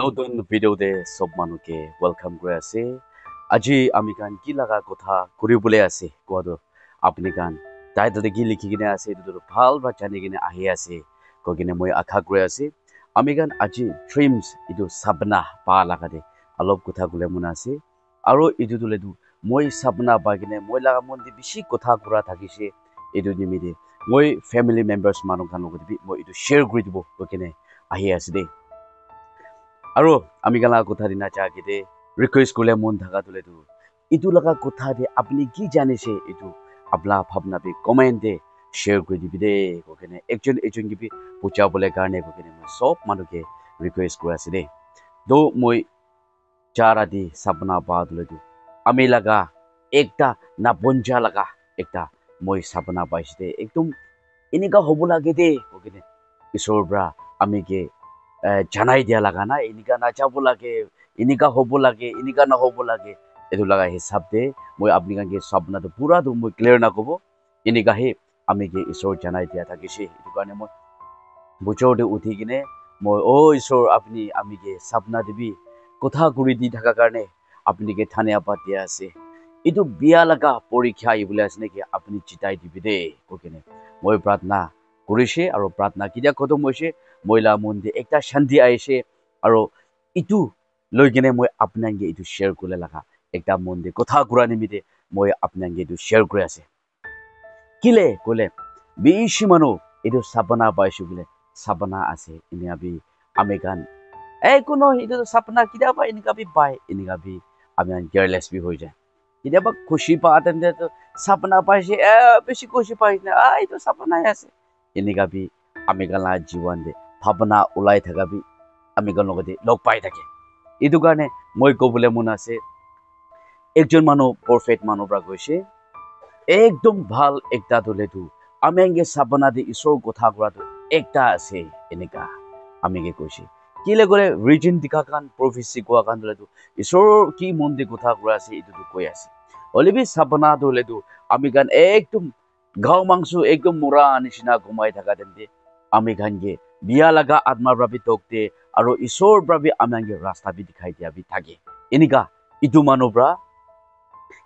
নতুন ভিডিওতে সব মানুহকে ওয়েলকাম কৰে আছে আজি আমি গান কি লাগা কথা কৰিবলৈ আছে কোৱাটো আপুনি গান টাইটেলতে কি লিখি কিনে আছে এইটো ভাল বা জানি কিনে আহি আছে কৈ কিনে মই আশা কৰি আছে আমি গান আজি ড্ৰিমছ এইটো সপনা পা লাগাতে অলপ কথা কলে মন আছে আৰু এইটো তোলেতো মই সপনা পা কিনে মই লাগা মন দি বেছি কথা কৰা থাকিছে এইটো নিমিতে মই ফেমিলি মেম্বাৰ্স মানুহ গান লগত মই এইটো শ্বেয়াৰ কৰি দিব কৈ কিনে আহি আছে দেই আৰু আমি গালা কথা দিনা চাকিতে রিকোয়েস্ট করলে মন থাকা তুলে তো ইটু লাগা কথা দে আপনি কি জানিছে ইটু আপলা ভাবনা বি কমেন্টে শেয়ার করে দিবি দে কোকেনে একজন কি পুচা বলে কারণে কোকেনে মই সব মানুষকে রিকোয়েস্ট করে আছে দে তো মই চারা দি সপনা পা তুলে তো আমি লাগা একটা না বঞ্জা লাগা একটা মই সপনা পাইছি দে একদম এনেকা হব লাগে দে কোকেনে ঈশ্বর ব্রা আমি কে জানাই দিয়া লাগা না এনেকা নাচাব লাগে এনেকা হব লাগে এনেকা নহব লাগে এইটো লাগা হিচাপ দে মই আপনি কাকে সপনাটো পুরাটো মই ক্লিয়ার না কব এনেকা হে আমি কি ঈশ্বর জানাই দিয়া থাকিছে এইটো কাৰণে মই বুচৰতে উঠি কিনে মই ঈশ্বৰ আপনি আমি কি সপনা দিবি কথা কৰি দি থাকা কাৰণে আপনি কে থানে আপাত দিয়া আছে এইটো বিয়া লাগা পৰীক্ষা এইবুলে আছে নেকি আপনি চিতাই দিবি দে কোকেনে মই প্ৰাৰ্থনা কৰিছে আৰু প্ৰাৰ্থনা কিটা খতম হৈছে মহিলা মন্দিৰ একটা শান্তি আহিছে আৰু ইটো লৈ কিনে মই আপোনাক এইটো শ্বেয়াৰ কৰিলে লাগা একটা মন্দিৰ কথা কোৱা নিমিতে মই আপোনাক এইটো শ্বেয়াৰ কৰি আছে কিলে কলে বেছি মানুহ এইটো সপনা পাইছো বোলে সপনা আছে এনে আমি গান কোনো এইটো সপনা কিতাবা এনেকা বি পায় এনেকা বি আমি কেয়ারলেস বি হৈ যায় কিতাবা খুশি পাতেন সপনা পাইছে বেছি খুশি পাইছে এইটো সপনাই আছে এনেকা বি আমি গালা জীবন দে ভাবনা ওলাই থাকা বি আমি গান লগতে লগ পাই থাকে এইটো কাৰণে মই কবলৈ মন আছে একজন মানুহ পাৰফেক্ট মানুহ পৰা কৈছে একদম ভাল একটা তোলেতো আমি আগে সপনা দি ঈশ্বৰ কথা কোৱাটো একটা আছে এনেকা আমি কে কৈছে কিলে কৰে ৰিজন দিকা কান প্ৰফেসি কোয়া কান তোলেতো ঈশ্বৰ কি মন দি কথা কোৱা আছে এইটো কৈ আছে অলবি সপনা তোলেতো আমি গান একদম গাঁও মাংস একদম মুরা নিচিনা ঘুমাই থাকা তেন্তে আমি গান গে বিয়া লাগা আত্মাৰ বাবে তকতে আৰু ঈশ্বৰ বাবে আমি ৰাস্তা বি দেখাই দিয়া বি থাকে এনেকা ইটো মানুহ পৰা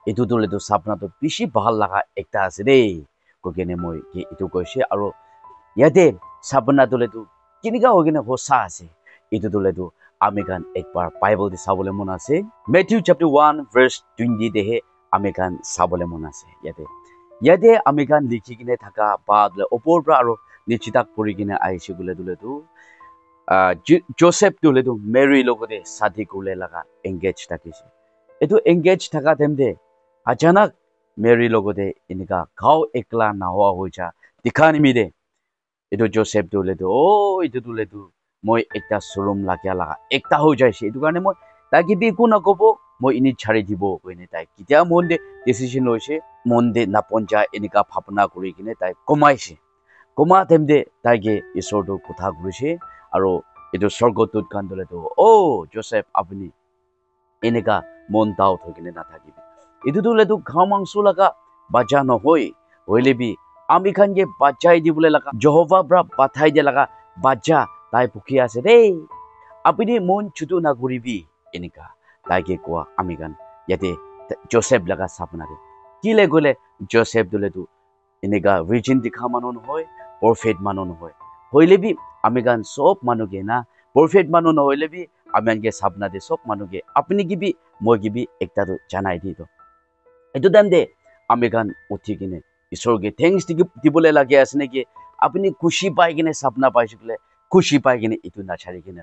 এইটো তোলেতো সপনাটো বেছি ভাল লাগা একটা আছে দেই কোকেনে মই কি ইটো কৈছে আৰু ইয়াতে সপনা তোলেতো কেনেকা হৈ কিনে সঁচা আছে এইটো তোলেতো আমি গান একবাৰ বাইবেল দি চাবলৈ মন আছে মেথিউ চ্যাপ্টাৰ 1 ভাৰ্স 20 দেহে আমি গান চাবলৈ মন আছে ইয়াতে আমি গান লিখি কিনে থাকা বা ওপৰ পৰা আৰু নিশ্চিতাক পৰি কিনে আহিছে বোলে তোলেতো জোসেফ তোলেতো মেৰী লগতে শাদী কৰিলে লাগা এংগেজ থাকিছে এইটো এংগেজ থাকা তেমতে আচানক মেৰী লগতে এনেকা গাঁও একলা নাহোৱা হৈ যা দেখা নিমিতে এইটো জোসেফ তোলেতো এইটো তোলেতো মই একটা শোৰুম লাগিয়া লাগা একটা হৈ যাইছে এইটো কাৰণে মই তাই কিবি একো নকব মই ইনি ছাড়ি দিব কইনে তাই কেতিয়া মন দে ডিসিশন লৈছে মন দে নাপঞ্জা এনেকা ভাবনা কৰি কিনে তাই কমাইছে কমা তেমতে তাইকে ঈশ্বৰটো কথা কৰিছে আৰু এইটো স্বৰ্গটোত কান তোলেতো জোসেফ আপুনি এনেকা মন দাও থৈ কিনে নাথাকিবি এইটো তোলেতো ঘাঁও মাংস লাগা বাজা নহয় হইলেবি আমি খানকে বাচ্চাই দিবলৈ লাগা জহবা পৰা পাঠাই দিয়া লাগা বাচ্চা তাই ভুকি আছে দেই আপুনি মন ছুটো নকৰিবি এনেকা তাইকে কোৱা আমি গান ইয়াতে জোসেফ লাগা সপনা দে কিলে গলে জোসেফ তোলেতো এনেকা ৰিজিন দেখা মানুহ নহয় পারফেক্ট মানুহ নহয় হইলেবি আমি গান সব মানুহকে না পারফেক্ট মানুহ নহইলেবি আমি আনকে সপনা দে সব মানুহকে আপনি কিবি মই কিবি একটা তো জানাই দি তো এইটো টাইম দে আমি গান উঠি কিনে ঈশ্বৰকে থেংকস দিবলৈ লাগে আছে নেকি আপুনি খুশি পাই কিনে সপনা পাইছে বোলে খুশি পাই কিনে এইটো নাচাৰি কিনে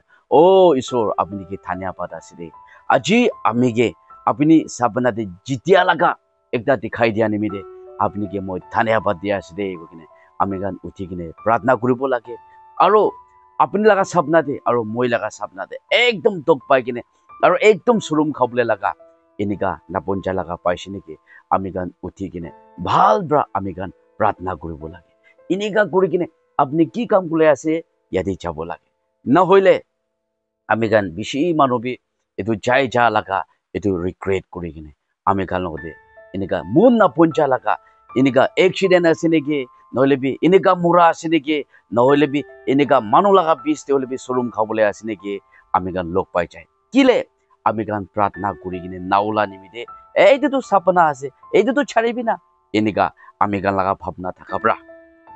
ঈশ্বৰ আপুনি কি ধন্যবাদ আছে দে আজি আমি গে আপুনি সপনা দে জিতিয়া লাগা একটা দেখাই দিয়া নিমিতে আপুনি কি মই ধন্যবাদ দিয়া আছে দে কিনে আমি গান উঠি কিনে প্ৰাৰ্থনা কৰিব লাগে আৰু আপুনি লাগা সপনা দে আৰু মই লাগা সপনা দে একদম তক পাই কিনে আৰু একদম চুৰুম খাবলৈ লাগা এনেকা নাপঞ্জা লাগা পাইছে নেকি আমি গান উঠি কিনে ভাল ব্ৰা আমি গান প্ৰাৰ্থনা কৰিব লাগে এনেকা কৰি কিনে আপুনি কি কাম কৰি আছে ইয়াতে যাব লাগে নহলে আমি গান বেছি মানুহবি এইটো যাই যা লাগা এইটো ৰিগ্ৰেট কৰি কিনে আমি গান লগতে এনেকা মন নাপঞ্জা লাগা এনেকা এক্সিডেন্ট আছে নেকি নহলেবি এনেকা মুৰা আছে নেকি নহলেবি এনেকা মানুহ লাগা বিষ হলেবি চৰুম খাবলৈ আছে নেকি আমি গান লগ পাই যায় কিলে আমি গান প্রার্থনা করি কিনে নাওলা নিমিতে এইটো তো সাপনা আছে এইটো তো ছাড়িবি না এনেকা আমি গান লাগা ভাবনা থাকাব্রা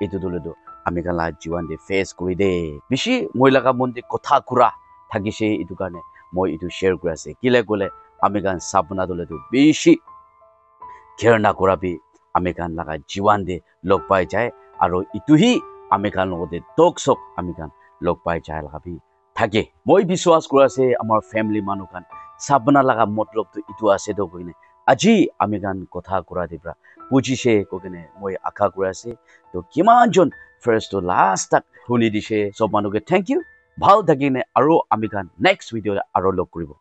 এইটো দলেতো আমি গান লাগা জীবন দে ফেস করি দে বেশি মই লাগা মন দে কথা কুরা থাকিছে এইটো কাৰণে মই এইটো শ্বেয়াৰ কৰি আছে কিলে কলে আমি গান সাপনা দলেতো বেশি ঘেরনা করাবি আমি গান লাগা জীবন দে লগ পাই যায় আর ইতুহি আমি গান লগতে টক সক আমি গান লগ পাই যায় লাগাবি থাকে মই বিশ্বাস করে আছে আমার ফ্যামিলি মানুষ গান সাবনা লাগা মতলব তো ইটু আছে তো কইনে আজি আমি গান কথা করা দিবরা বুঝিছে কইনে মই আশা করে আছে তো কিমান জন ফার্স্ট তো লাস্ট তক শুনি দিছে সব মানুষকে থ্যাংক ইউ ভাল থাকিনে আৰু আমি গান নেক্সট ভিডিও আৰু লগ কৰিব